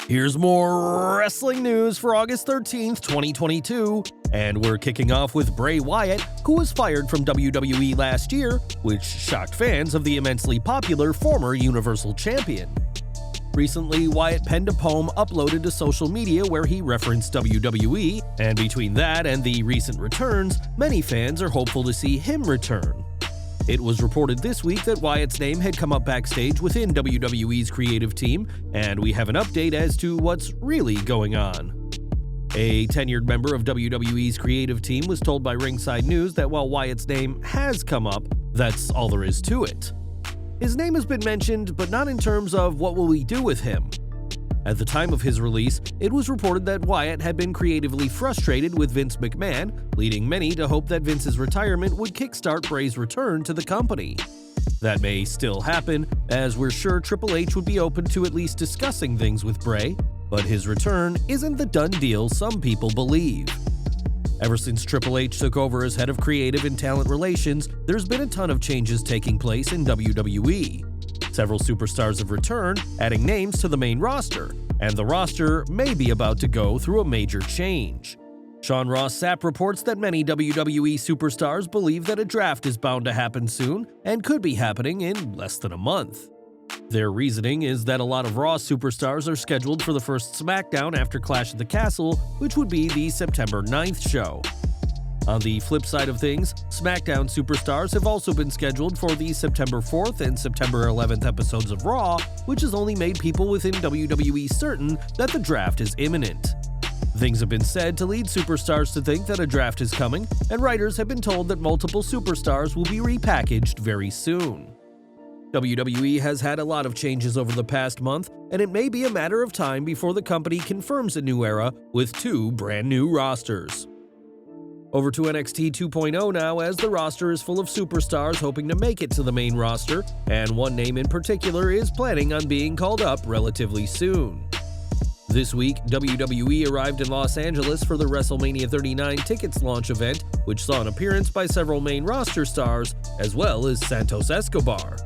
Here's more wrestling news for August 13th, 2022, and we're kicking off with Bray Wyatt, who was fired from WWE last year, which shocked fans of the immensely popular former Universal Champion. Recently, Wyatt penned a poem uploaded to social media where he referenced WWE, and between that and the recent returns, many fans are hopeful to see him return. It was reported this week that Wyatt's name had come up backstage within WWE's creative team, and we have an update as to what's really going on. A tenured member of WWE's creative team was told by Ringside News that while Wyatt's name has come up, that's all there is to it. His name has been mentioned, but not in terms of what will we do with him. At the time of his release, it was reported that Wyatt had been creatively frustrated with Vince McMahon, leading many to hope that Vince's retirement would kickstart Bray's return to the company. That may still happen, as we're sure Triple H would be open to at least discussing things with Bray, but his return isn't the done deal some people believe. Ever since Triple H took over as head of creative and talent relations, there's been a ton of changes taking place in WWE. Several superstars have returned, adding names to the main roster, and the roster may be about to go through a major change. Sean Ross Sapp reports that many WWE superstars believe that a draft is bound to happen soon and could be happening in less than a month. Their reasoning is that a lot of Raw superstars are scheduled for the first SmackDown after Clash at the Castle, which would be the September 9th show. On the flip side of things, SmackDown superstars have also been scheduled for the September 4th and September 11th episodes of Raw, which has only made people within WWE certain that the draft is imminent. Things have been said to lead superstars to think that a draft is coming, and writers have been told that multiple superstars will be repackaged very soon. WWE has had a lot of changes over the past month, and it may be a matter of time before the company confirms a new era with two brand new rosters. Over to NXT 2.0 now, as the roster is full of superstars hoping to make it to the main roster, and one name in particular is planning on being called up relatively soon. This week, WWE arrived in Los Angeles for the WrestleMania 39 tickets launch event, which saw an appearance by several main roster stars, as well as Santos Escobar.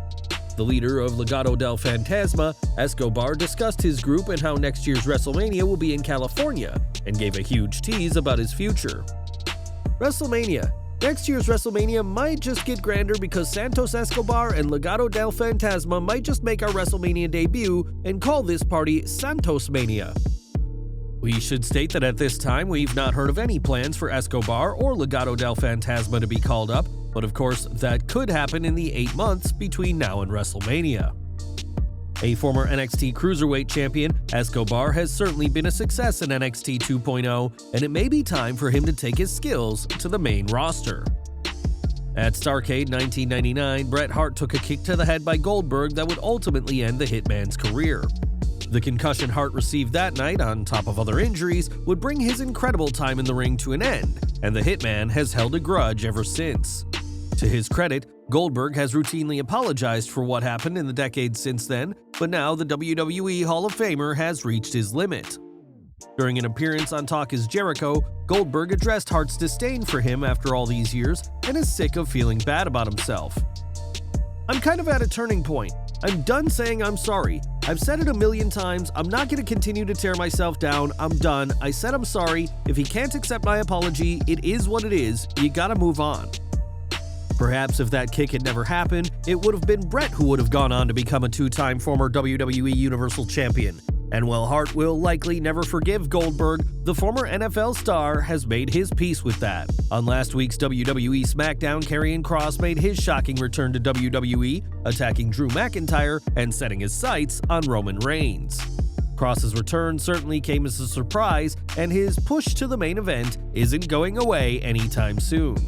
The leader of Legado del Fantasma, Escobar discussed his group and how next year's WrestleMania will be in California, and gave a huge tease about his future. WrestleMania. Next year's WrestleMania might just get grander because Santos Escobar and Legado del Fantasma might just make our WrestleMania debut and call this party Santos Mania. We should state that at this time we've not heard of any plans for Escobar or Legado del Fantasma to be called up, but of course that could happen in the 8 months between now and WrestleMania. A former NXT Cruiserweight champion, Escobar has certainly been a success in NXT 2.0, and it may be time for him to take his skills to the main roster. At Starrcade 1999, Bret Hart took a kick to the head by Goldberg that would ultimately end the Hitman's career. The concussion Hart received that night, on top of other injuries, would bring his incredible time in the ring to an end, and the Hitman has held a grudge ever since. To his credit, Goldberg has routinely apologized for what happened in the decades since then, but now the WWE Hall of Famer has reached his limit. During an appearance on Talk Is Jericho, Goldberg addressed Hart's disdain for him after all these years and is sick of feeling bad about himself. "I'm kind of at a turning point. I'm done saying I'm sorry. I've said it a million times. I'm not going to continue to tear myself down. I'm done. I said I'm sorry. If he can't accept my apology, it is what it is. You gotta move on." Perhaps if that kick had never happened, it would have been Bret who would have gone on to become a two-time former WWE Universal Champion. And while Hart will likely never forgive Goldberg, the former NFL star has made his peace with that. On last week's WWE SmackDown, Karrion Kross made his shocking return to WWE, attacking Drew McIntyre and setting his sights on Roman Reigns. Kross's return certainly came as a surprise, and his push to the main event isn't going away anytime soon.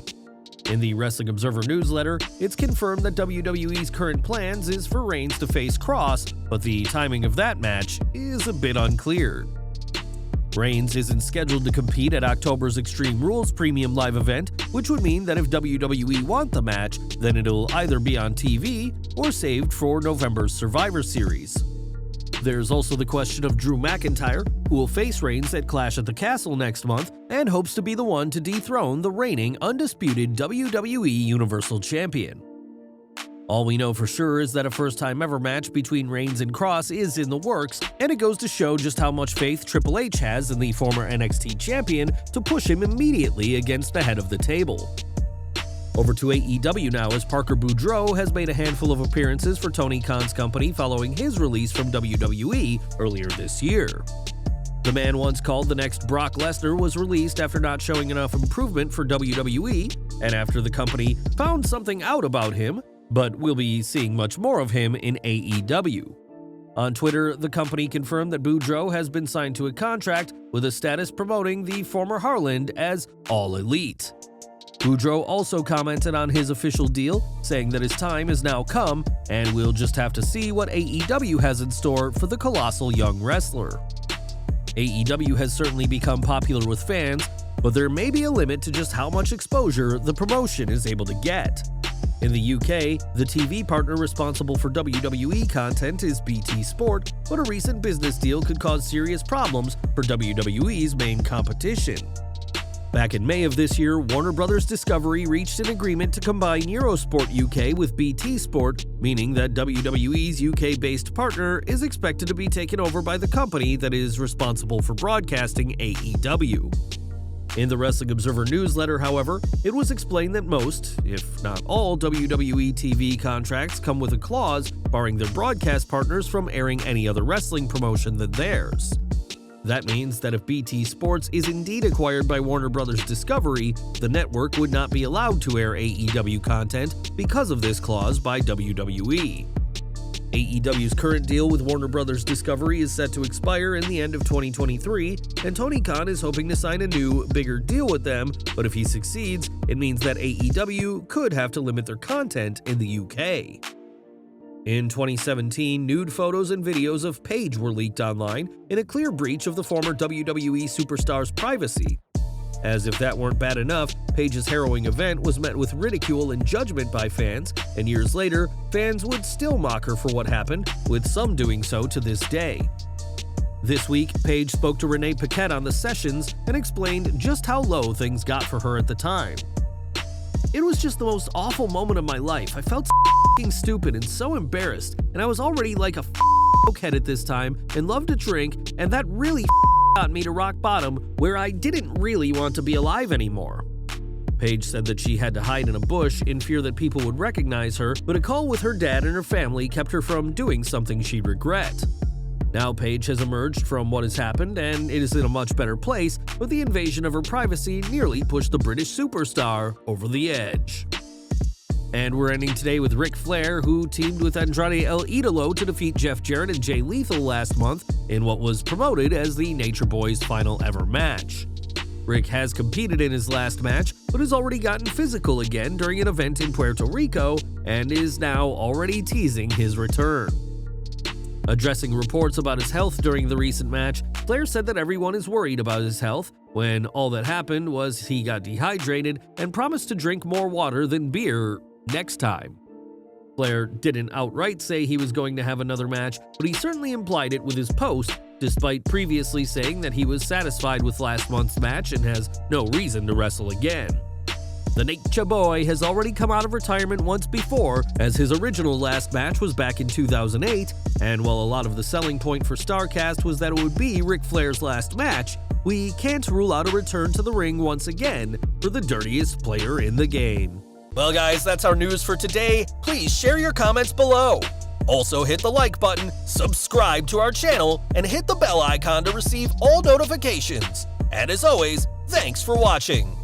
In the Wrestling Observer newsletter, it's confirmed that WWE's current plans is for Reigns to face Kross, but the timing of that match is a bit unclear. Reigns isn't scheduled to compete at October's Extreme Rules Premium Live event, which would mean that if WWE want the match, then it'll either be on TV or saved for November's Survivor Series. There's also the question of Drew McIntyre, who will face Reigns at Clash at the Castle next month and hopes to be the one to dethrone the reigning undisputed WWE Universal Champion. All we know for sure is that a first-time ever match between Reigns and Cross is in the works, and it goes to show just how much faith Triple H has in the former NXT champion to push him immediately against the head of the table. Over to AEW now, as Parker Boudreaux has made a handful of appearances for Tony Khan's company following his release from WWE earlier this year. The man once called the next Brock Lesnar was released after not showing enough improvement for WWE, and after the company found something out about him, but we'll be seeing much more of him in AEW. On Twitter, the company confirmed that Boudreaux has been signed to a contract with a status promoting the former Harland as All Elite. Boudreaux also commented on his official deal, saying that his time has now come, and we'll just have to see what AEW has in store for the colossal young wrestler. AEW has certainly become popular with fans, but there may be a limit to just how much exposure the promotion is able to get. In the UK, the TV partner responsible for WWE content is BT Sport, but a recent business deal could cause serious problems for WWE's main competition. Back in May of this year, Warner Bros. Discovery reached an agreement to combine Eurosport UK with BT Sport, meaning that WWE's UK-based partner is expected to be taken over by the company that is responsible for broadcasting AEW. In the Wrestling Observer newsletter, however, it was explained that most, if not all, WWE TV contracts come with a clause barring their broadcast partners from airing any other wrestling promotion than theirs. That means that if BT Sports is indeed acquired by Warner Bros. Discovery, the network would not be allowed to air AEW content because of this clause by WWE. AEW's current deal with Warner Bros. Discovery is set to expire in the end of 2023, and Tony Khan is hoping to sign a new, bigger deal with them, but if he succeeds, it means that AEW could have to limit their content in the UK. In 2017, nude photos and videos of Paige were leaked online in a clear breach of the former WWE superstar's privacy. As if that weren't bad enough, Paige's harrowing event was met with ridicule and judgment by fans, and years later, fans would still mock her for what happened, with some doing so to this day. This week, Paige spoke to Renee Paquette on The Sessions and explained just how low things got for her at the time. "It was just the most awful moment of my life. I felt so stupid and so embarrassed, and I was already like a cokehead at this time and loved to drink, and that really got me to rock bottom where I didn't really want to be alive anymore." Paige said that she had to hide in a bush in fear that people would recognize her, but a call with her dad and her family kept her from doing something she'd regret. Now Paige has emerged from what has happened and it is in a much better place, but the invasion of her privacy nearly pushed the British superstar over the edge. And we're ending today with Ric Flair, who teamed with Andrade El Idolo to defeat Jeff Jarrett and Jay Lethal last month in what was promoted as the Nature Boys' final ever match. Rick has competed in his last match, but has already gotten physical again during an event in Puerto Rico and is now already teasing his return. Addressing reports about his health during the recent match, Flair said that everyone is worried about his health, when all that happened was he got dehydrated and promised to drink more water than beer next time. Flair didn't outright say he was going to have another match, but he certainly implied it with his post, despite previously saying that he was satisfied with last month's match and has no reason to wrestle again. The Nature Boy has already come out of retirement once before, as his original last match was back in 2008, and while a lot of the selling point for StarCast was that it would be Ric Flair's last match, we can't rule out a return to the ring once again for the dirtiest player in the game. Well guys, that's our news for today. Please share your comments below. Also hit the like button, subscribe to our channel, and hit the bell icon to receive all notifications. And as always, thanks for watching.